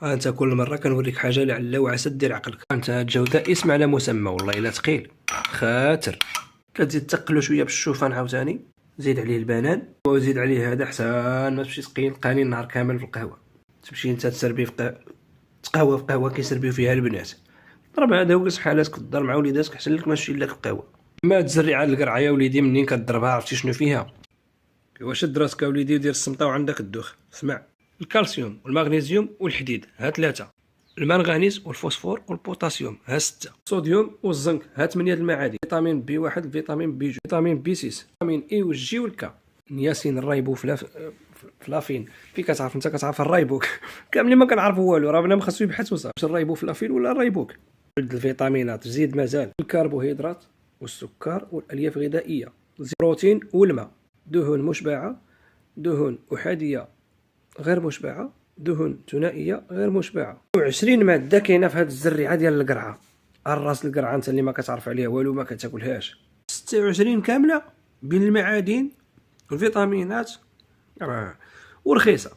انت كل مره كنوريك حاجه لعل وعسى دير عقلك. انت الجوده اسم على مسمى، والله الا ثقيل خاطر. كتزيد تقلو شويه بالشوفان عاوتاني، زيد عليه البنان وزيد عليه هذا حسان ما تمشي تقيل قاني النهار كامل في القهوه. تمشي انت تسربي في تقهوى في قهوه كيسربيو فيها البنات. ضرب هذا وقص حالاتك تدار مع وليداتك احسن لك ما تمشي لك القهوه. ما تزري على القرعه يا وليدي، منين كضربها عرفتي شنو فيها؟ واش راسك يا وليدي ودير السمطه وعندك الدوخ. اسمع، الكالسيوم والمغنيسيوم والحديد ها 3، المنغنيز والفوسفور والبوتاسيوم ها 6، الصوديوم والزنك ها 8 المعادن، فيتامين بي 1 الفيتامين بي 2 فيتامين بي 6 فيتامين اي والجي والكا، نياسين الرايبو فلافين. في كتعرف انت كتعرف الرايبوك كاملين ما كنعرفوا والو، راه بنادم خاصو يبحث وصافي واش الرايبو فلافين ولا الرايبوك. الفيتامينات زيد مازال الكربوهيدرات والسكر والالياف الغذائيه، البروتين والماء، دهون مشبعه، دهون احاديه غير مشبعه، دهون ثنائيه غير مشبعه، و20 ماده كاينه في هذه الزريعه ديال القرعه. الراس القرعه انت اللي ما كتعرف عليها والو ما كتاكلهاش. 26 كامله بين المعادن والفيتامينات ورخيصه.